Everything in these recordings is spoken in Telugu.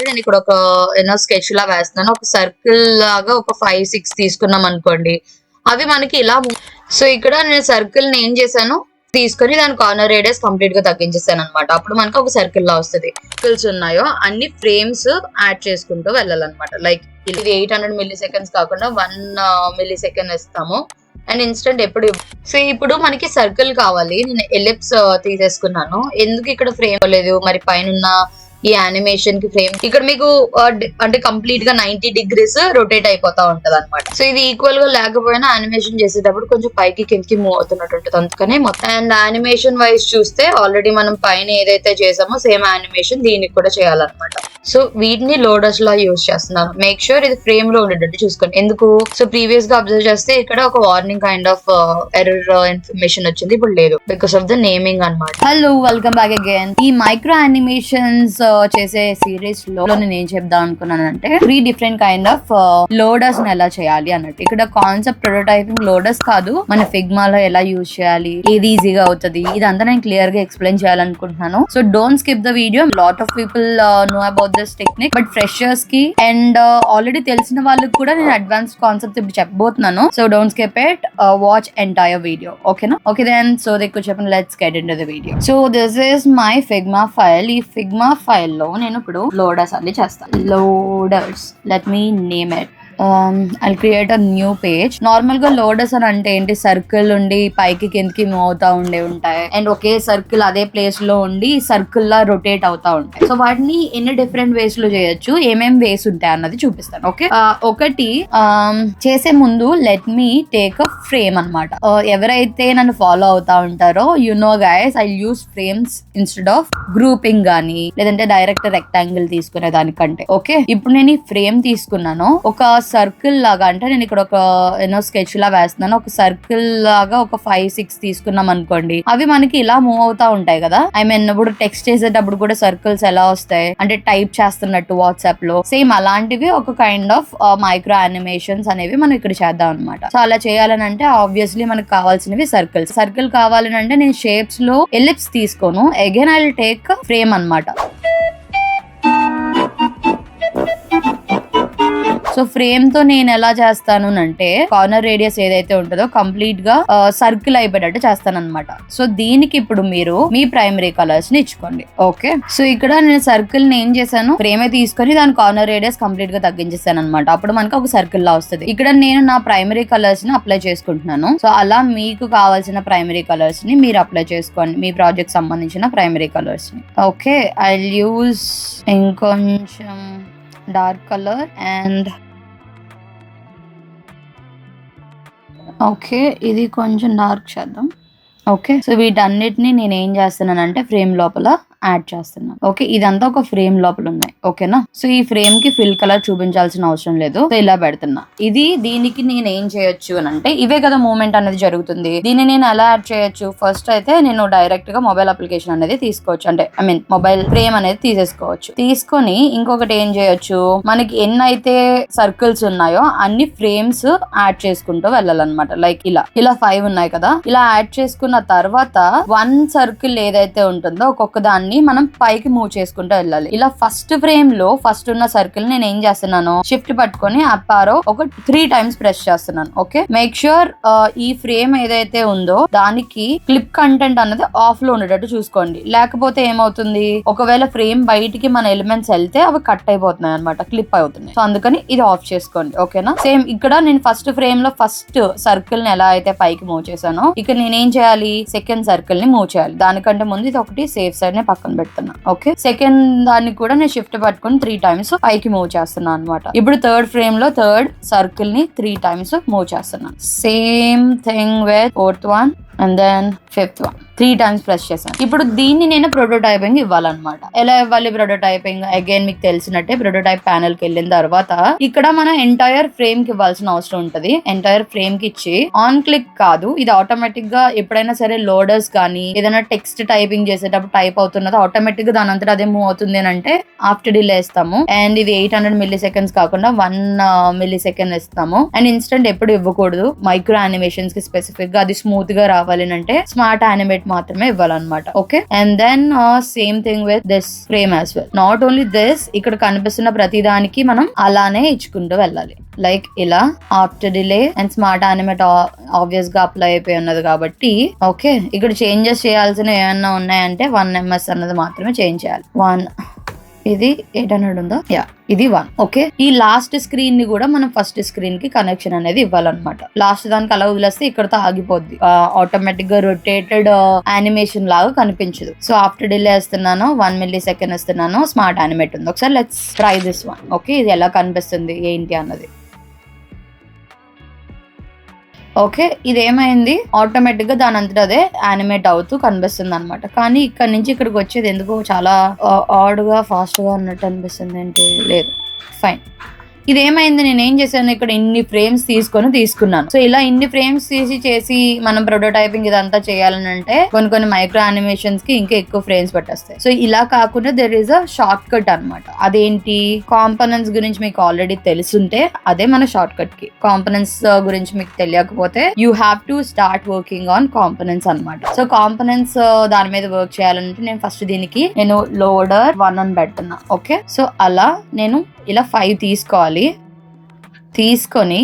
నేను ఇక్కడ ఒక స్కెచ్ లా వేస్తున్నాను. ఒక సర్కిల్ లాగా ఒక 5-6 తీసుకున్నాం అనుకోండి, అవి మనకి ఇలా. సో ఇక్కడ నేను సర్కిల్ ని ఏం చేశాను, తీసుకొని దాని కార్నర్ రేడియస్ కంప్లీట్ గా తగ్గించేసాను అనమాట. అప్పుడు మనకి ఒక సర్కిల్ లా వస్తుంది. సర్కిల్స్ ఉన్నాయో అన్ని ఫ్రేమ్స్ యాడ్ చేసుకుంటూ వెళ్ళాలన్నమాట. లైక్ ఇది 800 మిల్లీ సెకండ్స్ కాకుండా 1 మిల్లీ సెకండ్ ఇస్తాము. అండ్ ఇన్స్టెంట్ ఎప్పుడు. సో ఇప్పుడు మనకి సర్కిల్ కావాలి. నేను ఎలిప్స్ తీసేసుకున్నాను. ఎందుకు ఇక్కడ ఫ్రేమ్ లేదు, మరి పైన ఈ యానిమేషన్ కి ఫ్రేమ్ ఇక్కడ మీకు అంటే కంప్లీట్ గా 90 degrees రొటేట్ అయిపోతా ఉంటది అనమాట. సో ఇది ఈక్వల్ గా లేకపోయినా యానిమేషన్ చేసేటప్పుడు కొంచెం పైకి కిందకి మూవ్ అవుతున్నట్టు ఉంటుంది. అందుకనే మొత్తం. అండ్ యానిమేషన్ వైజ్ చూస్తే ఆల్రెడీ మనం పైన ఏదైతే చేసామో సేమ్ యానిమేషన్ దీనికి కూడా చేయాలన్నమాట. సో వీటిని లోడర్స్ లా యూజ్ చేస్తున్నాను. మేక్ ష్యూర్ ఇది ఫ్రేమ్ లో ఉండేటట్టు చూసుకోండి. ఎందుకు, సో ప్రీవియస్ గా అబ్జర్వ్ చేస్తే ఇక్కడ ఒక warning kind of error information వచ్చింది, ఇప్పుడు లేదు, బికాస్ ఆఫ్ ద నేమింగ్ అనమాట. Hello, welcome back again. ఈ మైక్రో యానిమేషన్స్ చేసే సిరీస్ లో నేను ఏం చెప్దాం అనుకున్నానంటే 3 different కైండ్ ఆఫ్ లోడర్స్ ఎలా చేయాలి అన్నట్టు. ఇక్కడ కాన్సెప్ట్ ప్రొటోటైపింగ్ లోడర్స్ కాదు, మన ఫిగ్మాలో ఎలా యూజ్ చేయాలి, ఏది ఈజీగా అవుతుంది, ఇదంతా నేను క్లియర్ గా ఎక్స్ప్లెయిన్ చేయాలనుకుంటున్నాను. So don't skip the video. Lot of people know about this technique, but freshers కి అండ్ ఆల్రెడీ తెలిసిన వాళ్ళకి కూడా నేను అడ్వాన్స్ కాన్సెప్ట్ ఇప్పుడు చెప్పబోతున్నాను. So don't skip it, watch entire video. ఓకేనా? ఓకే దెన్, సో ఎక్కువ చెప్పండి, let's get into the video. So this is my Figma file. ఈ ఫిగ్మా ఫైల్ లో నేను ఇప్పుడు లోడర్స్ అన్ని చేస్తాను. Loaders, let me name it. I'll create a new page. Normal గా లోడర్స్ అని అంటే ఏంటి, సర్కిల్ ఉండి పైకి కిందకి మూవ్ అవుతా ఉంటాయి. అండ్ ఒకే సర్కిల్ అదే ప్లేస్ లో ఉండి సర్కిల్ లా రొటేట్ అవుతా ఉంటాయి. సో వాటిని ఎన్ని డిఫరెంట్ వేస్ లో చేయొచ్చు, ఏమేం వేస్ ఉంటాయి అన్నది చూపిస్తాను. ఓకే, ఒకటి చేసే ముందు let me take a frame అనమాట. ఎవరైతే నన్ను ఫాలో అవుతా ఉంటారో you know guys, I use frames instead of grouping గానీ లేదంటే డైరెక్ట్ రెక్టాంగిల్ తీసుకునే దానికంటే. ఓకే, ఇప్పుడు నేను ఈ ఫ్రేమ్ తీసుకున్నాను. ఒక సర్కిల్ లాగా, అంటే నేను ఇక్కడ ఒక స్కెచ్ లా వేస్తున్నాను. ఒక సర్కిల్ లాగా ఒక 5-6 తీసుకున్నాం అనుకోండి, అవి మనకి ఇలా మూవ్ అవుతా ఉంటాయి కదా. ఐ మీన్ ఇప్పుడు టెక్స్ట్ చేసేటప్పుడు కూడా సర్కిల్స్ ఎలా వస్తాయి అంటే టైప్ చేస్తున్నట్టు వాట్సాప్ లో, సేమ్ అలాంటివి ఒక కైండ్ ఆఫ్ మైక్రో యానిమేషన్స్ అనేవి మనం ఇక్కడ చేద్దాం అనమాట. సో అలా చేయాలని అంటే ఆబ్వియస్లీ మనకు కావాల్సినవి సర్కిల్స్. సర్కిల్ కావాలని అంటే నేను షేప్స్ లో ఎలిప్స్ తీసుకోను, again I will take frame అనమాట. సో ఫ్రేమ్ తో నేను ఎలా చేస్తాను అంటే కార్నర్ రేడియస్ ఏదైతే ఉంటుందో కంప్లీట్ గా సర్కిల్ అయిపోయేటట్టు చేస్తాను అనమాట. సో దీనికి ఇప్పుడు మీరు మీ ప్రైమరీ కలర్స్ ని ఇచ్చుకోండి. ఓకే, సో ఇక్కడ నేను సర్కిల్ ని ఏం చేశాను, ఫ్రేమే తీసుకొని దాని కార్నర్ రేడియస్ కంప్లీట్ గా తగ్గించేసాను అనమాట. అప్పుడు మనకు ఒక సర్కిల్ లా వస్తుంది. ఇక్కడ నేను నా ప్రైమరీ కలర్స్ ని అప్లై చేసుకుంటున్నాను. సో అలా మీకు కావాల్సిన ప్రైమరీ కలర్స్ ని మీరు అప్లై చేసుకోండి, మీ ప్రాజెక్ట్ సంబంధించిన ప్రైమరీ కలర్స్ ని. ఓకే, ఐ యూజ్ ఇంకొంచెం డార్క్ కలర్ అండ్ ఓకే, ఇది కొంచెం డార్క్ చేద్దాం. ఓకే, సో వీటన్నిటిని నేను ఏం చేస్తున్నానంటే ఫ్రేమ్ లోపల యాడ్ చేస్తున్నాను. ఓకే, ఇదంతా ఒక ఫ్రేమ్ లోపల ఉన్నాయి. ఓకేనా? సో ఈ ఫ్రేమ్ కి ఫిల్ కలర్ చూపించాల్సిన అవసరం లేదు. సో ఇలా పెడుతున్నా. దీనికి నేను ఏం చేయొచ్చు అని అంటే, ఇవే కదా మూవ్మెంట్ అనేది జరుగుతుంది. దీన్ని నేను ఎలా యాడ్ చేయొచ్చు, ఫస్ట్ అయితే నేను డైరెక్ట్ గా మొబైల్ అప్లికేషన్ అనేది తీసుకోవచ్చు. అంటే ఐ మీన్ మొబైల్ ఫ్రేమ్ అనేది తీసేసుకోవచ్చు. తీసుకొని ఇంకొకటి ఏం చేయొచ్చు, మనకి ఎన్ని అయితే సర్కిల్స్ ఉన్నాయో అన్ని ఫ్రేమ్స్ యాడ్ చేసుకుంటూ వెళ్ళాలన్నమాట. లైక్ ఇలా 5 ఉన్నాయి కదా, ఇలా యాడ్ చేసుకున్న తర్వాత 1 సర్కిల్ ఏదైతే ఉంటుందో ఒక్కొక్క దాన్ని మనం పైకి మూవ్ చేసుకుంటూ వెళ్ళాలి. ఇలా ఫస్ట్ ఫ్రేమ్ లో ఫస్ట్ ఉన్న సర్కిల్ నేను ఏం చేస్తున్నాను, షిఫ్ట్ పట్టుకొని అప్ ఆరో ఒక 3 times ప్రెస్ చేస్తున్నాను. ఓకే, మేక్ ష్యూర్ ఈ ఫ్రేమ్ ఏదైతే ఉందో దానికి క్లిప్ కంటెంట్ అన్నది ఆఫ్ లో ఉండేటట్టు చూసుకోండి. లేకపోతే ఏమవుతుంది, ఒకవేళ ఫ్రేమ్ బయటికి మన ఎలిమెంట్స్ వెళ్తే అవి కట్ అయిపోతున్నాయి అనమాట, క్లిప్ అవుతున్నాయి. సో అందుకని ఇది ఆఫ్ చేసుకోండి. ఓకేనా? సేమ్ ఇక్కడ నేను ఫస్ట్ ఫ్రేమ్ లో ఫస్ట్ సర్కిల్ ని ఎలా అయితే పైకి మూవ్ చేశానో, ఇక్కడ నేనేం చేయాలి, సెకండ్ సర్కిల్ ని మూవ్ చేయాలి. దానికంటే ముందు ఇది ఒకటి సేఫ్ సైడ్ ని పక్కన పెడుతున్నా. ఓకే, సెకండ్ దాన్ని కూడా నేను షిఫ్ట్ పట్టుకుని 3 times పైకి మూవ్ చేస్తున్నా అనమాట. ఇప్పుడు థర్డ్ ఫ్రేమ్ లో థర్డ్ సర్కిల్ ని 3 times మూవ్ చేస్తున్నాను. Same thing with fourth one and then fifth one 3 times press చేశాను. ఇప్పుడు దీన్ని నేను ప్రోటోటైపింగ్ ఇవ్వాలన్నమాట. ఎలా ఇవ్వాలి ప్రోటోటైపింగ్, అగైన్ మీకు తెలిసినట్టే ప్రోటోటైప్ ప్యానెల్ కి వెళ్ళిన తర్వాత ఇక్కడ మనం ఎంటైర్ ఫ్రేమ్ కి ఇవ్వాల్సిన అవసరం ఉంటది. ఎంటైర్ ఫ్రేమ్ కి ఇచ్చి ఆన్ క్లిక్ కాదు, ఇది ఆటోమేటిక్ గా ఎప్పుడైనా సరే లోడర్స్ కానీ ఏదైనా టెక్స్ట్ టైపింగ్ చేసేటప్పుడు టైప్ అవుతున్నది ఆటోమేటిక్ గా దాని అంతటా అదే మూవ్ అవుతుంది అని అంటే ఆఫ్టర్ డిలే ఇస్తాము. అండ్ ఇది 800 మిల్లీ సెకండ్స్ కాకుండా 1 మిల్లీ సెకండ్ ఇస్తాము. అండ్ ఇన్స్టెంట్ ఎప్పుడు ఇవ్వకూడదు మైక్రో యానిమేషన్స్ కి స్పెసిఫిక్ గా, అది స్మూత్ గా కావాలి అంటే స్మార్ట్ యానిమేట్ మాత్రమే ఇవ్వాలన్నమాట. Okay, and then same thing with this frame as well. Not only this, ఇక్కడ కనిపిస్తున్న ప్రతి దానికి మనం అలానే ఇచ్చుకుంటూ వెళ్ళాలి. లైక్ ఇలా after delay and smart animate obvious గా అప్లై అయిపోయి ఉన్నది కాబట్టి ఓకే, ఇక్కడ చేంజెస్ చేయాల్సినవి ఏమన్నా ఉన్నాయంటే 1 ms అన్నది మాత్రమే చేంజ్ చేయాలి. 1 ఇది 800 ఉందా, యా ఇది 1. ఓకే, ఈ లాస్ట్ స్క్రీన్ ని కూడా మనం ఫస్ట్ స్క్రీన్ కి కనెక్షన్ అనేది ఇవ్వాలన్నమాట. లాస్ట్ దానికి అలా వదిలేస్తే ఇక్కడతో ఆగిపోద్ది, ఆటోమేటిక్ గా రొటేటెడ్ యానిమేషన్ లాగా కనిపించదు. సో ఆఫ్టర్ డిలే వేస్తున్నాను, 1 millisecond ఇస్తున్నాను, స్మార్ట్ యానిమేట్ ఉంది. ఒకసారి let's try this one. Okay, ఇది ఎలా కనిపిస్తుంది ఏంటి అన్నది. ఓకే, ఇది ఏమైంది, ఆటోమేటిక్ గా దాని అంతటా అదే యానిమేట్ అవుతూ కనిపిస్తుంది అనమాట. కానీ ఇక్కడ నుంచి ఇక్కడికి వచ్చేది ఎందుకు చాలా ఆడ్ గా ఫాస్ట్ గా ఉన్నట్టు అనిపిస్తుంది అంటే లేదు. ఫైన్, ఇది ఏమైంది, నేను ఏం చేశాను, ఇక్కడ ఇన్ని ఫ్రేమ్స్ తీసుకున్నాను. సో ఇలా ఇన్ని ఫ్రేమ్స్ చేసి మనం ప్రొటోటైపింగ్ ఇదంతా చేయాలని అంటే కొన్ని మైక్రో యానిమేషన్స్ కి ఇంకా ఎక్కువ ఫ్రేమ్స్ పట్టేస్తాయి. సో ఇలా కాకుండా there is a short cut అనమాట. అదేంటి, కాంపోనెంట్స్ గురించి మీకు ఆల్రెడీ తెలుసుంటే అదే మన షార్ట్ కట్ కి. కాంపోనెంట్స్ గురించి మీకు తెలియకపోతే you have to start working on components అనమాట. సో కాంపోనెంట్స్ దాని మీద వర్క్ చేయాలంటే నేను ఫస్ట్ దీనికి నేను లోడర్ 1 అని పెడుతున్నా. ఓకే, సో అలా నేను ఇలా 5 తీసుకొని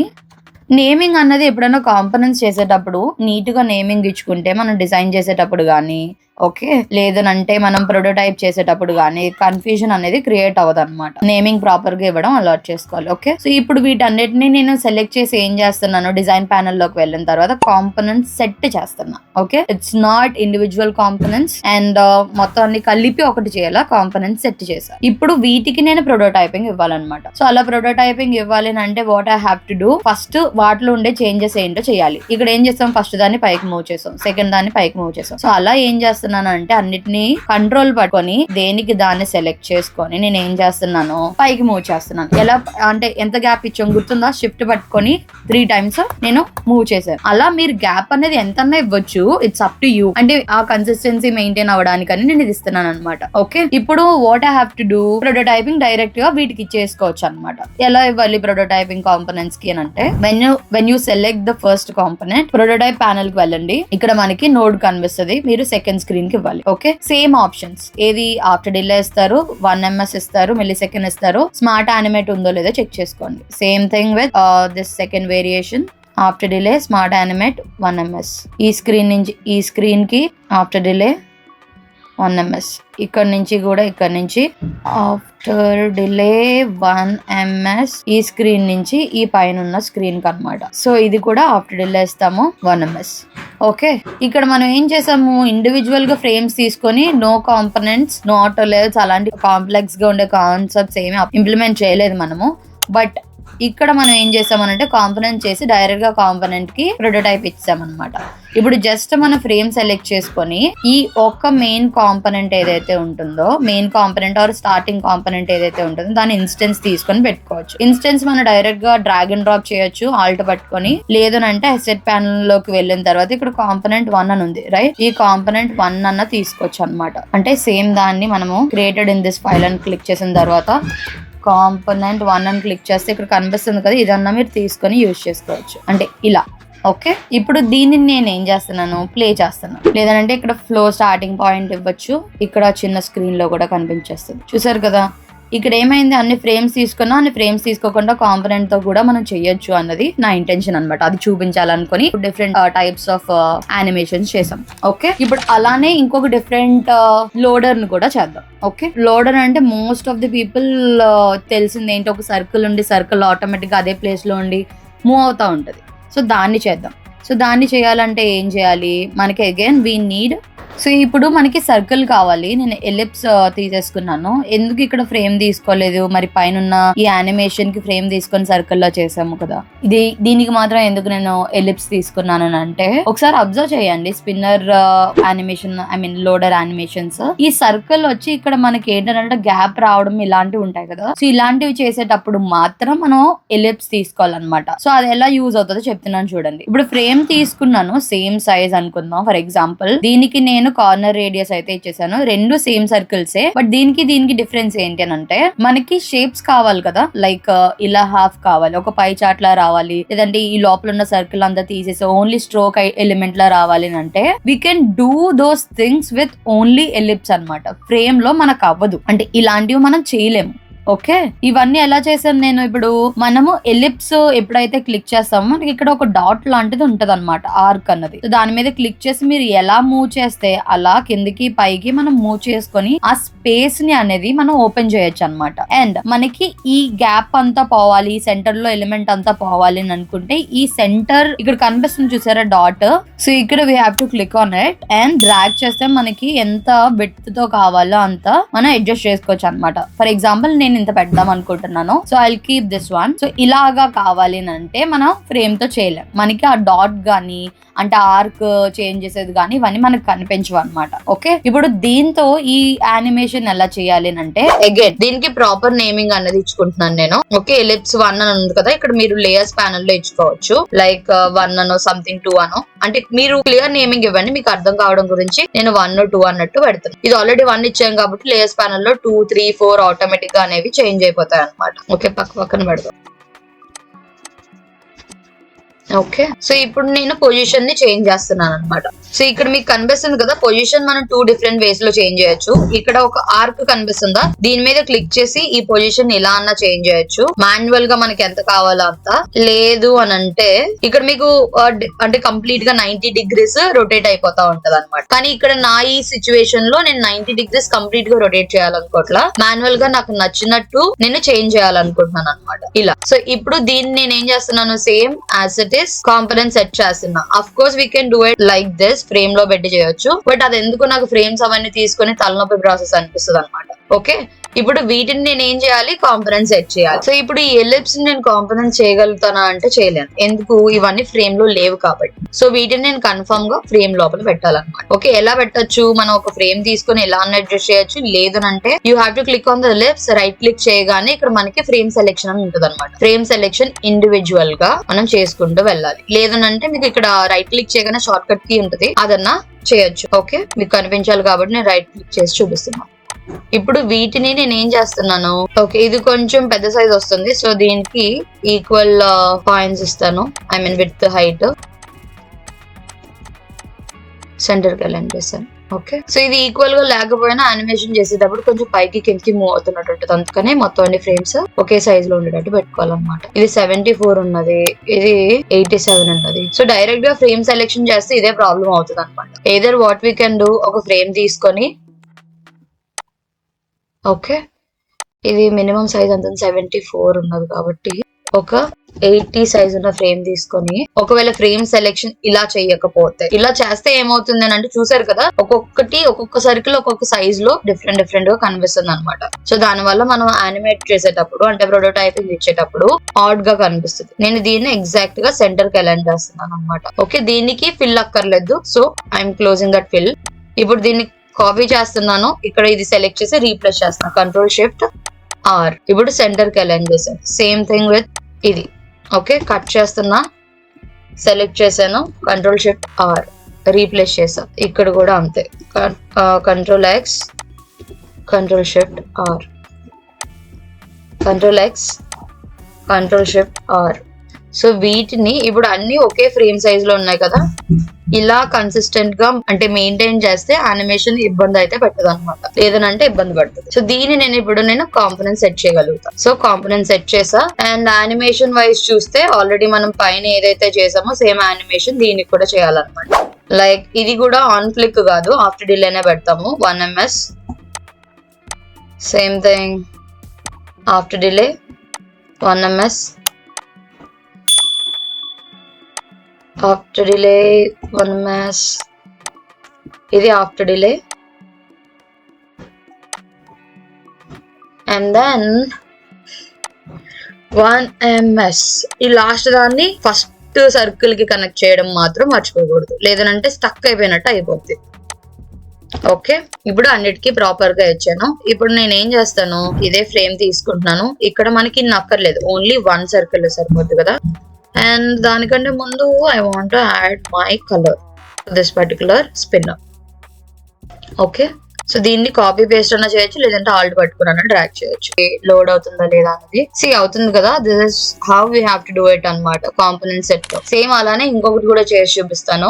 నేమింగ్ అన్నది ఎప్పుడైనా కాంపోనెంట్స్ చేసేటప్పుడు నీట్ గా నేమింగ్ ఇచ్చుకుంటే మనం డిజైన్ చేసేటప్పుడు గానీ ఓకే, లేదనంటే మనం ప్రొటోటైప్ చేసేటప్పుడు గానీ కన్ఫ్యూజన్ అనేది క్రియేట్ అవ్వదు అనమాట. నేమింగ్ ప్రాపర్ గా ఇవ్వడం అలర్ట్ చేసుకోవాలి. ఓకే, సో ఇప్పుడు వీటన్నిటిని నేను సెలెక్ట్ చేసి ఏం చేస్తున్నాను, డిజైన్ ప్యానెల్ లోకి వెళ్ళిన తర్వాత కాంపోనెంట్స్ సెట్ చేస్తున్నా. Okay, it's not individual components and మొత్తం అన్ని కలిపి ఒకటి చేయాలా, కాంపోనెంట్స్ సెట్ చేసా. ఇప్పుడు వీటికి నేను ప్రొటోటైపింగ్ ఇవ్వాలన్నమాట. సో అలా ప్రొటోటైపింగ్ ఇవ్వాలి అంటే what I have to do, first వాటిలో ఉండే చేంజెస్ ఏంటో చేయాలి. ఇక్కడ ఏం చేస్తాం, ఫస్ట్ దాన్ని పైకి మూవ్ చేసాం, సెకండ్ దాన్ని పైకి మూవ్ చేసాం. సో అలా ఏం చేస్తున్నాను అంటే అన్నిటిని కంట్రోల్ పట్టుకొని దేనికి దాన్ని సెలెక్ట్ చేసుకొని నేను ఏం చేస్తున్నాను, పైకి మూవ్ చేస్తున్నాను. ఎలా అంటే ఎంత గ్యాప్ ఇచ్చాం గుర్తుందా, షిఫ్ట్ పట్టుకొని 3 times నేను మూవ్ చేశాను. అలా మీరు గ్యాప్ అనేది ఎంతన్నా ఇవ్వచ్చు, ఇట్స్ అప్ టు యూ. అంటే ఆ కన్సిస్టెన్సీ మెయింటైన్ అవ్వడానికని నేను ఇది ఇస్తున్నాను అనమాట. ఓకే, ఇప్పుడు what I have to do, prototyping direct గా వీటికి ఇచ్చేసుకోవచ్చు అనమాట. ఎలా ఇవ్వాలి ప్రొటోటైపింగ్ కాంపోనెంట్స్ కి అంటే when you select the first component, prototype panel కి వెళ్ళండి. ఇక్కడ మనకి నోడ్ కనిపిస్తుంది, మీరు సెకండ్ స్క్రీన్ కి ఇవ్వాలి. ఓకే, సేమ్ ఆప్షన్స్, ఏది ఆఫ్టర్ డిలే ఇస్తారు, 1 ms ఇస్తారు, millisecond ఇస్తారు, స్మార్ట్ యానిమేట్ ఉందో లేదో చెక్ చేసుకోండి. Same thing with this second variation, after delay smart animate 1 ms. ఈ స్క్రీన్ నుంచి ఈ స్క్రీన్ కి ఆఫ్టర్ డిలే 1 ms. ఇక్కడ నుంచి కూడా ఇక్కడ నుంచి ఆఫ్టర్ డిలే 1 ms ఈ స్క్రీన్ నుంచి ఈ పైన ఉన్న స్క్రీన్ కి అనమాట. సో ఇది కూడా ఆఫ్టర్ డిలే ఇస్తాము 1 ms. ఓకే, ఇక్కడ మనం ఏం చేసాము, ఇండివిజువల్ గా ఫ్రేమ్స్ తీసుకొని no components, no auto levels అలాంటి కాంప్లెక్స్ గా ఉండే కాన్సెప్ట్స్ ఏమి ఇంప్లిమెంట్ చేయలేదు మనము. బట్ ఇక్కడ మనం ఏం చేసామనంటే కాంపోనెంట్ చేసి డైరెక్ట్ గా కాంపోనెంట్ కి ప్రొటోటైప్ ఇచ్చామన్నమాట. ఇప్పుడు జస్ట్ మన ఫ్రేమ్ సెలెక్ట్ చేసుకొని ఈ ఒక్క మెయిన్ కాంపోనెంట్ ఏదైతే ఉంటుందో, main component are starting component ఏదైతే ఉంటుందో దాని ఇన్స్టెన్స్ తీసుకొని పెట్టుకోవచ్చు. ఇన్స్టెన్స్ మనం డైరెక్ట్ గా డ్రాగ్ అండ్ డ్రాప్ చేయొచ్చు ఆల్ట్ పట్టుకొని, లేదనంటే అసెట్ ప్యానల్ లోకి వెళ్ళిన తర్వాత ఇక్కడ కాంపోనెంట్ 1 అని ఉంది రైట్, ఈ కాంపోనెంట్ 1 అన్న తీసుకోవచ్చు అనమాట. అంటే సేమ్ దాన్ని మనము క్రియేటెడ్ ఇన్ దిస్ ఫైల్ అని క్లిక్ చేసిన తర్వాత కాంపోనెంట్ 1 అని క్లిక్ చేస్తే ఇక్కడ కనిపిస్తుంది కదా, ఇదన్నా మీరు తీసుకొని యూజ్ చేసుకోవచ్చు. అంటే ఇలా. ఓకే, ఇప్పుడు దీన్ని నేను ఏం చేస్తున్నాను, ప్లే చేస్తున్నాను. లేదంటే ఇక్కడ ఫ్లో స్టార్టింగ్ పాయింట్ ఇవ్వచ్చు, ఇక్కడ చిన్న స్క్రీన్ లో కూడా కనిపించేస్తుంది. చూసారు కదా, ఇక్కడ ఏమైంది, అన్ని ఫ్రేమ్స్ తీసుకున్నా అన్ని ఫ్రేమ్స్ తీసుకోకుండా కాంపోనెంట్ తో కూడా మనం చెయ్యొచ్చు అన్నది నా ఇంటెన్షన్ అనమాట. అది చూపించాలనుకుని డిఫరెంట్ టైప్స్ ఆఫ్ యానిమేషన్స్ చేసాం. ఓకే, ఇప్పుడు అలానే ఇంకొక డిఫరెంట్ లోడర్ ని కూడా చేద్దాం. ఓకే, లోడర్ అంటే మోస్ట్ ఆఫ్ ది పీపుల్ తెలిసింది ఏంటి, ఒక సర్కిల్ ఉండి సర్కిల్ ఆటోమేటిక్ గా అదే ప్లేస్ లో ఉండి మూవ్ అవుతా ఉంటది. సో దాన్ని చేద్దాం. సో దాన్ని చేయాలంటే ఏం చేయాలి, మనకి అగైన్ వీ నీడ్, సో ఇప్పుడు మనకి సర్కిల్ కావాలి. నేను ఎలిప్స్ తీసేసుకున్నాను. ఎందుకు ఇక్కడ ఫ్రేమ్ తీసుకోలేదు, మరి పైన ఈ యానిమేషన్ కి ఫ్రేమ్ తీసుకొని సర్కిల్ లో చేసాము కదా, దీనికి మాత్రం ఎందుకు నేను ఎలిప్స్ తీసుకున్నాను అంటే, ఒకసారి అబ్జర్వ్ చేయండి spinner animation, I mean loader animations, ఈ సర్కిల్ వచ్చి ఇక్కడ మనకి ఏంటంటే గ్యాప్ రావడం ఇలాంటివి ఉంటాయి కదా. సో ఇలాంటివి చేసేటప్పుడు మాత్రం మనం ఎలిప్స్ తీసుకోవాలన్నమాట. సో అది ఎలా యూజ్ అవుతుందో చెప్తున్నాను చూడండి. ఇప్పుడు ఫ్రేమ్ తీసుకున్నాను, సేమ్ సైజ్ అనుకుందాం. ఫర్ ఎగ్జాంపుల్ దీనికి నేను నేను కార్నర్ రేడియస్ అయితే ఇచ్చేసాను. రెండు సేమ్ సర్కిల్సే, బట్ దీనికి డిఫరెన్స్ ఏంటి అని అంటే మనకి షేప్స్ కావాలి కదా, లైక్ ఇలా హాఫ్ కావాలి, ఒక పై చాట్ లా రావాలి, లేదంటే ఈ లోపల ఉన్న సర్కిల్ అంతా తీసేసి ఓన్లీ స్ట్రోక్ ఎలిమెంట్ లా రావాలి అంటే we can do those things with only ellipse అన్నమాట. ఫ్రేమ్ లో మనకు అవ్వదు, అంటే ఇలాంటివి మనం చేయలేము. ఓకే, ఇవన్నీ ఎలా చేశాను నేను? ఇప్పుడు మనము ఎలిప్స్ ఎప్పుడైతే క్లిక్ చేస్తామో మనకి ఇక్కడ ఒక డాట్ లాంటిది ఉంటది అనమాట, ఆర్క్ అన్నది. దాని మీద క్లిక్ చేసి మీరు ఎలా మూవ్ చేస్తే అలా కిందికి పైకి మనం మూవ్ చేసుకొని ఆ స్పేస్ ని అనేది మనం ఓపెన్ చేయొచ్చు అనమాట. అండ్ మనకి ఈ గ్యాప్ అంతా పోవాలి, సెంటర్ లో ఎలిమెంట్ అంతా పోవాలి అని అనుకుంటే ఈ సెంటర్ ఇక్కడ కనిపిస్తుంది చూసారా డాట్, సో ఇక్కడ we have to click on it and drag చేస్తే మనకి ఎంత విడ్త్ తో కావాలో అంత మనం అడ్జస్ట్ చేసుకోవచ్చు అనమాట. ఫర్ ఎగ్జాంపుల్ నేను ఇంత పెడదాం అనుకుంటున్నాను, so I keep this one. So ఇలాగా కావాలి అంటే మనం ఫ్రేమ్ తో చేయలేం, మనకి ఆ డాట్ గానీ అంటే ఆర్క్ చేంజ్ చేసేది కానీ ఇవన్నీ మనకు కనిపించవు అనమాట. ఓకే, ఇప్పుడు దీంతో ఈ యానిమేషన్ ఎలా చేయాలి అంటే అగైన్ దీనికి ప్రాపర్ నేమింగ్ అనేది ఇచ్చుకుంటున్నాను నేను. ఓకే, ఎలిప్స్ 1 అని ఉంది కదా, ఇక్కడ మీరు లేయర్స్ ప్యానల్ లో ఇచ్చుకోవచ్చు, లైక్ 1 అనో సంథింగ్ 2 అనో, అంటే మీరు క్లియర్ నేమింగ్ ఇవ్వండి మీకు అర్థం కావడం గురించి. నేను 1 2 అన్నట్టు పెడతాను. ఇది ఆల్రెడీ 1 ఇచ్చాం కాబట్టి లేయర్స్ ప్యానల్ లో 2 3 4 ఆటోమేటిక్ గా అనేవి చేంజ్ అయిపోతాయి అనమాట. ఓకే, పక్కన పెడదాం. ఓకే, సో ఇప్పుడు నేను పొజిషన్ ని చేంజ్ చేస్తున్నాను అనమాట. సో ఇక్కడ మీకు కనిపిస్తుంది కదా పొజిషన్, మనం 2 డిఫరెంట్ వేస్ లో చేంజ్ చేయొచ్చు. ఇక్కడ ఒక ఆర్క్ కనిపిస్తుందా, దీని మీద క్లిక్ చేసి ఈ పొజిషన్ ఇలా అన్నా చేంజ్ చేయొచ్చు మాన్యువల్ గా మనకి ఎంత కావాలో అంత. లేదు అని అంటే ఇక్కడ మీకు అంటే కంప్లీట్ గా 90 degrees రొటేట్ అయిపోతా ఉంటది అనమాట. కానీ ఇక్కడ నా ఈ సిచ్యువేషన్ లో నేను 90 degrees కంప్లీట్ గా రొటేట్ చేయాలనుకోవట్లా, మాన్యువల్ గా నాకు నచ్చినట్టు నేను చేంజ్ చేయాలనుకుంటున్నాను అనమాట ఇలా. సో ఇప్పుడు దీన్ని నేను ఏం చేస్తున్నాను, same as it is component set చేస్తున్నా. Of course we can do it like this, frame లో పెట్టి చేయొచ్చు, బట్ అది ఎందుకు నాకు ఫ్రేమ్స్ అవన్నీ తీసుకొని తలనొప్పి ప్రాసెస్ అనిపిస్తుంది అనమాట. ఓకే, ఇప్పుడు వీటిని నేను ఏం చేయాలి, కాంపోనెంట్ సెట్ చేయాలి. సో ఇప్పుడు ఈ ఎలిప్స్ నేను కాంపోనెంట్ చేయగలుగుతానా అంటే చేయలేను, ఎందుకు, ఇవన్నీ ఫ్రేమ్ లో లేవు కాబట్టి. సో వీటిని నేను కన్ఫర్మ్ గా ఫ్రేమ్ లోపల పెట్టాలన్నమాట. ఓకే, ఎలా పెట్టొచ్చు, మనం ఒక ఫ్రేమ్ తీసుకొని ఎలా అడ్జస్ట్ చేయొచ్చు. లేదనంటే you have to click on the ellipse, right click చేయగానే ఇక్కడ మనకి ఫ్రేమ్ సెలెక్షన్ అని ఉంటుంది అనమాట. ఫ్రేమ్ సెలెక్షన్ ఇండివిజువల్ గా మనం చేసుకుంటూ వెళ్ళాలి. లేదనంటే మీకు ఇక్కడ రైట్ క్లిక్ చేయగానే షార్ట్ కట్ కీ ఉంటుంది, అదన్నా చేయొచ్చు. ఓకే, మీకు కనిపించాలి కాబట్టి నేను రైట్ క్లిక్ చేసి చూపిస్తున్నాను. ఇప్పుడు వీటిని నేను ఏం చేస్తున్నాను, ఓకే ఇది కొంచెం పెద్ద సైజ్ వస్తుంది, సో దీనికి ఈక్వల్ పాయింట్స్ ఇస్తాను, I mean with height, centre కి అలైన్ చేశాను. ఓకే, సో ఇది ఈక్వల్ గా లేకపోయినా యానిమేషన్ చేసేటప్పుడు కొంచెం పైకి కిందకి మూవ్ అవుతున్నట్టు ఉంటుంది, అందుకనే మొత్తం అన్ని ఫ్రేమ్స్ ఒకే సైజ్ లో ఉండేటట్టు పెట్టుకోవాలన్నమాట. ఇది 74 ఉన్నది, ఇది 87 ఉన్నది. సో డైరెక్ట్ గా ఫ్రేమ్ సెలెక్షన్ చేస్తే ఇదే ప్రాబ్లం అవుతుంది అనమాట. Either what we can do, ఒక ఫ్రేమ్ తీసుకొని, ఓకే ఇది మినిమం సైజ్ అంత 74 ఉన్నది కాబట్టి ఒక 80 సైజ్ ఉన్న ఫ్రేమ్ తీసుకొని, ఒకవేళ ఫ్రేమ్ సెలెక్షన్ ఇలా చేయకపోతే, ఇలా చేస్తే ఏమవుతుంది అని అంటే చూసారు కదా, ఒక్కొక్క సర్కిల్ ఒక్కొక్క సైజ్ లో డిఫరెంట్ గా కనిపిస్తుంది అనమాట. సో దాని వల్ల మనం యానిమేట్ చేసేటప్పుడు అంటే ప్రోటోటైపింగ్ ఇచ్చేటప్పుడు ఆడ్ గా కనిపిస్తుంది. నేను దీన్ని ఎగ్జాక్ట్ గా సెంటర్ కి అలైన్ చేస్తున్నాను అనమాట. ఓకే, దీనికి ఫిల్ అక్కర్లేదు, so I'm closing that fill. ఇప్పుడు దీన్ని కాపీ చేస్తున్నాను, ఇక్కడ ఇది సెలెక్ట్ చేసి రీప్లేస్ చేస్తున్నాను, Ctrl+Shift+R. ఇప్పుడు సెంటర్ కి అలైన్ చేశాను. సేమ్ థింగ్ విత్ ఇది. ఓకే, కట్ చేస్తున్నా, సెలెక్ట్ చేశాను, Ctrl+Shift+R, రీప్లేస్ చేసా. ఇక్కడ కూడా అంతే, Ctrl+X, Ctrl+Shift+R, Ctrl+X, Ctrl+Shift+R. So వీటిని ఇప్పుడు అన్ని ఒకే ఫ్రేమ్ సైజ్ లో ఉన్నాయి కదా, ఇలా కన్సిస్టెంట్ గా అంటే మెయింటైన్ చేస్తే యానిమేషన్ ఇబ్బంది అయితే పెట్టదు అనమాట, లేదనంటే ఇబ్బంది పడుతుంది. సో దీన్ని నేను కాంపోనెంట్ సెట్ చేయగలుగుతాను. సో కాంపోనెంట్ సెట్ చేసా. అండ్ యానిమేషన్ వైజ్ చూస్తే ఆల్రెడీ మనం పైన ఏదైతే చేసామో సేమ్ యానిమేషన్ దీనికి కూడా చేయాలన్నమాట. లైక్ ఇది కూడా ఆన్ క్లిక్ కాదు, ఆఫ్టర్ డిలేనే పెడతాము, 1 ms. Same thing after delay 1 ms, after delay 1 ms, ఇది after delay, and then 1 ms. ఈ లాస్ట్ దాన్ని ఫస్ట్ సర్కిల్ కి కనెక్ట్ చేయడం మాత్రం మర్చిపోకూడదు, లేదనంటే స్టక్ అయిపోయినట్టు అయిపోద్ది. ఓకే, ఇప్పుడు అన్నిటికీ ప్రాపర్ గా ఇచ్చాను. ఇప్పుడు నేను ఏం చేస్తాను, ఇదే ఫ్రేమ్ తీసుకుంటున్నాను, ఇక్కడ మనకి నక్కర్లేదు, ఓన్లీ 1 సర్కిల్ సరిపోద్ది కదా. అండ్ దానికంటే ముందు I want to add my colour to this particular spinner. Okay, so దీన్ని కాపీ పేస్ట్ అన్నా చేయొచ్చు, లేదంటే ఆల్ట్ పట్టుకున్నా డ్రాగ్ చేయొచ్చు. లోడ్ అవుతుందా లేదా అనేది అవుతుంది కదా. This is how we have to do it అన్నమాట కాంపోనెంట్ సెట్ లో. సేమ్ అలానే ఇంకొకటి కూడా చేసి చూపిస్తాను,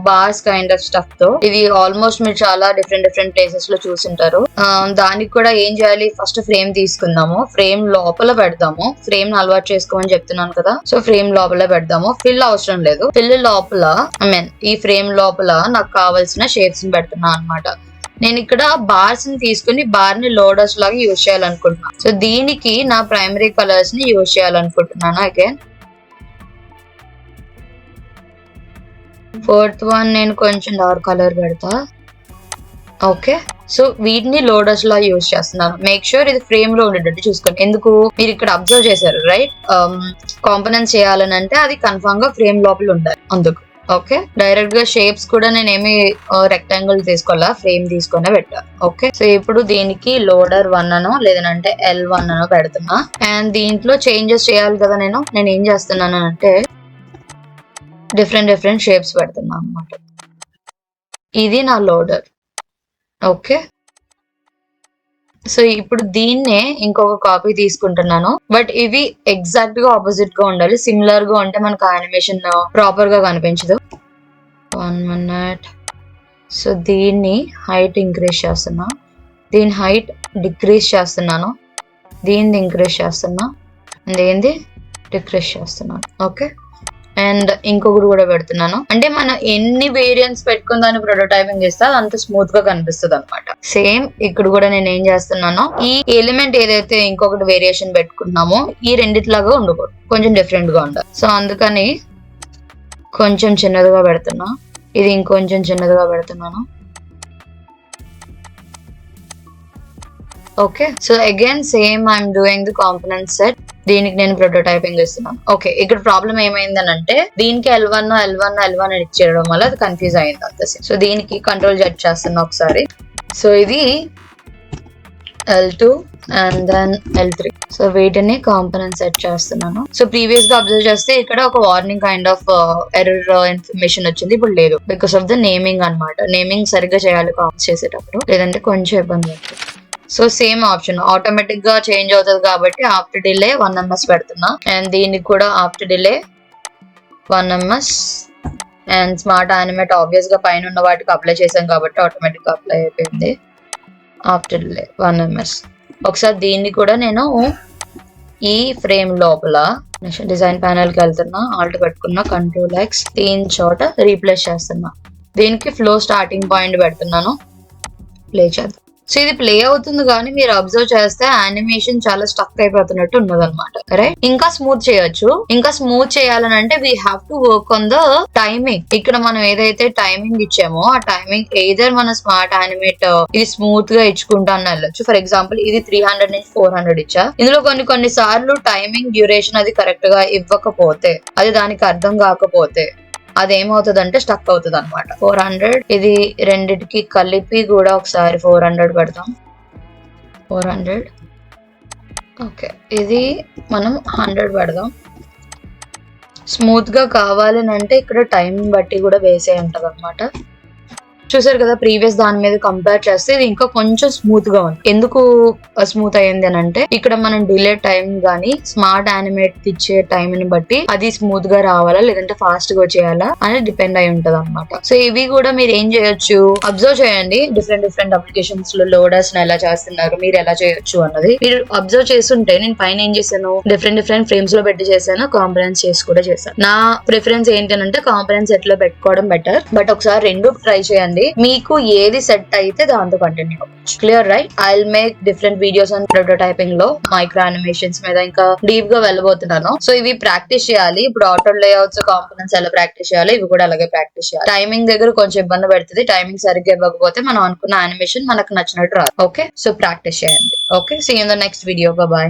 బార్స్ కైండ్ ఆఫ్ స్టఫ్ తో. ఇది ఆల్మోస్ట్ మీరు చాలా డిఫరెంట్ ప్లేసెస్ లో చూసింటారు. దానికి కూడా ఏం చేయాలి, ఫస్ట్ ఫ్రేమ్ తీసుకుందాము, ఫ్రేమ్ లోపల పెడదాము. ఫ్రేమ్ అలవాటు చేసుకోమని చెప్తున్నాను కదా, సో ఫ్రేమ్ లోపల పెడదాము. ఫిల్ అవసరం లేదు, ఫిల్ లోపల ఈ ఫ్రేమ్ లోపల నాకు కావాల్సిన షేప్స్ ని పెడుతున్నా అనమాట. నేను ఇక్కడ బార్స్ ని తీసుకుని బార్ ని లోడర్స్ లాగా యూజ్ చేయాలనుకుంటున్నాను. సో దీనికి నా ప్రైమరీ కలర్స్ ని యూజ్ చేయాలనుకుంటున్నాను. అగైన్ ఫోర్త్ వన్ నేను కొంచెం డార్క్ కలర్ పెడతా. ఓకే, సో వీటిని లోడర్స్ లా యూజ్ చేస్తున్నాను. మేక్ షూర్ ఇది ఫ్రేమ్ లో ఉండేటట్టు చూసుకోండి. ఎందుకు, మీరు ఇక్కడ అబ్జర్వ్ చేశారు రైట్, కాంపోనెంట్స్ చేయాలని అంటే అది కన్ఫర్మ్ గా ఫ్రేమ్ లోపల ఉండాలి అందుకు. ఓకే, డైరెక్ట్ గా షేప్స్ కూడా నేనేమి రెక్టాంగిల్ తీసుకోవాలా, ఫ్రేమ్ తీసుకునే పెట్టా. ఓకే, సో ఇప్పుడు దీనికి లోడర్ 1 అనో లేదంటే L1 అనో పెడుతున్నా. అండ్ దీంట్లో చేంజెస్ చేయాలి కదా, నేను ఏం చేస్తున్నాను అంటే డిఫరెంట్ షేప్స్ పెడుతున్నా అనమాట. ఇది నా లోడర్. ఓకే, సో ఇప్పుడు దీన్నే ఇంకొక కాపీ తీసుకుంటున్నాను. బట్ ఇవి ఎగ్జాక్ట్ గా ఆపోజిట్ గా ఉండాలి. సిమిలర్ గా ఉంటే మనకు యానిమేషన్ ప్రాపర్ గా కనిపించదు. 1 minute. సో దీన్ని హైట్ ఇంక్రీజ్ చేస్తున్నా, దీని హైట్ డిక్రీజ్ చేస్తున్నాను, దీన్ని ఇంక్రీజ్ చేస్తున్నా, ఏంది డిక్రీజ్ చేస్తున్నాను. ఓకే, అండ్ ఇంకొకటి కూడా పెడుతున్నాను. అంటే మనం ఎన్ని వేరియంట్స్ పెట్టుకుని దాన్ని ప్రొటోటైపింగ్ చేస్తే అది అంత స్మూత్ గా కనిపిస్తుంది అనమాట. సేమ్ ఇక్కడ కూడా నేను ఏం చేస్తున్నాను, ఈ ఎలిమెంట్ ఏదైతే ఇంకొకటి వేరియేషన్ పెట్టుకున్నామో ఈ రెండిట్లాగా ఉండకూడదు, కొంచెం డిఫరెంట్ గా ఉండాలి. సో అందుకని కొంచెం చిన్నదిగా పెడుతున్నా, ఇది ఇంకొంచెం చిన్నదిగా పెడుతున్నాను. Okay, so again same I'm doing the component set. దీనికి నేను ప్రొటోటైపింగ్ ఇస్తున్నాను. ఓకే, ఇక్కడ ప్రాబ్లం ఏమైందని అంటే దీనికి L1 అని ఇచ్చేయడం వల్ల అది కన్ఫ్యూజ్ అయింది అంతే. సో దీనికి కంట్రోల్ జెడ్ చేస్తున్నా ఒకసారి. సో ఇది L2 and then L3. So వీటిని కాంపోనెంట్ సెట్ చేస్తున్నాను. సో ప్రీవియస్ గా అబ్జర్వ్ చేస్తే ఇక్కడ ఒక warning kind of error information వచ్చింది, ఇప్పుడు లేదు. బికాస్ ఆఫ్ ద నేమింగ్ అనమాట. నేమింగ్ సరిగ్గా చేయాలి కాంప్స్ చేసేటప్పుడు, లేదంటే కొంచెం ఇబ్బంది అవుతుంది. సో సేమ్ ఆప్షన్ ఆటోమేటిక్ గా చేంజ్ అవుతుంది కాబట్టి ఆఫ్టర్ డిలే 1 ms పెడుతున్నా. అండ్ దీనికి కూడా after delay 1 ms. And smart animate obvious గా పైన ఉన్న వాటికి అప్లై చేశాం కాబట్టి ఆటోమేటిక్ గా అప్లై అయిపోయింది. After delay 1 ms. ఒకసారి దీన్ని కూడా నేను ఈ ఫ్రేమ్ లోపల డిజైన్ ప్యానల్ కి వెళ్తున్నా, ఆల్ట్ పెట్టుకున్నా, Ctrl+X, దీని చోట రీప్లేస్ చేస్తున్నా. దీనికి ఫ్లో స్టార్టింగ్ పాయింట్ పెడుతున్నాను. ప్లే చేద్దాం. సో ఇది ప్లే అవుతుంది కానీ మీరు అబ్జర్వ్ చేస్తే యానిమేషన్ చాలా స్టక్ అయిపోతున్నట్టు ఉన్నది అనమాట. రైట్, ఇంకా స్మూత్ చేయొచ్చు. ఇంకా స్మూత్ చేయాలని అంటే we have to work on the timing. ఇక్కడ మనం ఏదైతే టైమింగ్ ఇచ్చామో ఆ టైమింగ్ ఎయిదర్ మన స్మార్ట్ యానిమేట్ ఇది స్మూత్ గా ఇచ్చుకుంటా అని వెళ్ళొచ్చు. ఫర్ ఎగ్జాంపుల్ ఇది 300 నుంచి 400 ఇచ్చా. ఇందులో కొన్ని సార్లు టైమింగ్ డ్యూరేషన్ అది కరెక్ట్ గా ఇవ్వకపోతే, అది దానికి అర్థం కాకపోతే అదేమవుతుంది అంటే స్టక్ అవుతుంది అనమాట. 400 ఇది రెండిటికి కలిపి కూడా ఒకసారి 400 పెడతాం. 400. ఓకే, ఇది మనం 100 పెడదాం. స్మూత్ గా కావాలని అంటే ఇక్కడ టైం బట్టి కూడా వేసే ఉంటది అనమాట. చూసారు కదా, ప్రీవియస్ దాని మీద కంపేర్ చేస్తే ఇది ఇంకా కొంచెం స్మూత్ గా ఉంది. ఎందుకు స్మూత్ అయ్యింది అని అంటే ఇక్కడ మనం డిలే టైం గానీ స్మార్ట్ యానిమేట్ ఇచ్చే టైం ని బట్టి అది స్మూత్ గా రావాలా లేదంటే ఫాస్ట్ గా వచ్చేయాలా అనేది డిపెండ్ అయి ఉంటది అనమాట. సో ఇవి కూడా మీరు ఏం చేయొచ్చు, అబ్జర్వ్ చేయండి. డిఫరెంట్ అప్లికేషన్స్ లో లోడర్స్ ఎలా చేస్తున్నారు, మీరు ఎలా చేయొచ్చు అన్నది మీరు అబ్జర్వ్ చేస్తుంటే నేను పైన ఏం చేశాను, డిఫరెంట్ ఫ్రేమ్స్ లో పెట్టి చేశాను, కాంపోనెంట్స్ చేసి కూడా చేశాను. నా ప్రిఫరెన్స్ ఏంటంటే కాంపోనెంట్స్ ఎట్లా పెట్టుకోవడం బెటర్. బట్ ఒకసారి రెండు ట్రై చేయండి, మీకు ఏది సెట్ అయితే దాంతో కంటిన్యూ అవ్వచ్చు. Clear right? I will make different videos on prototyping లో, మైక్రో యానిమేషన్స్ మీద ఇంకా డీప్ గా వెళ్ళబోతున్నాను. సో ఇవి ప్రాక్టీస్ చేయాలి. ఇప్పుడు ఆటో లేఅవుట్స్, కాంపోనెంట్స్ ఎలా ప్రాక్టీస్ చేయాలి, ఇవి కూడా అలాగే ప్రాక్టీస్ చేయాలి. టైమింగ్ దగ్గర కొంచెం ఇబ్బంది పెడుతుంది. టైమింగ్ సరిగ్గా ఇవ్వకపోతే మనం అనుకున్న యానిమేషన్ మనకు నచ్చినట్టు రాదు. ఓకే, సో ప్రాక్టీస్ చేయండి. Okay, see you in the next video. Bye.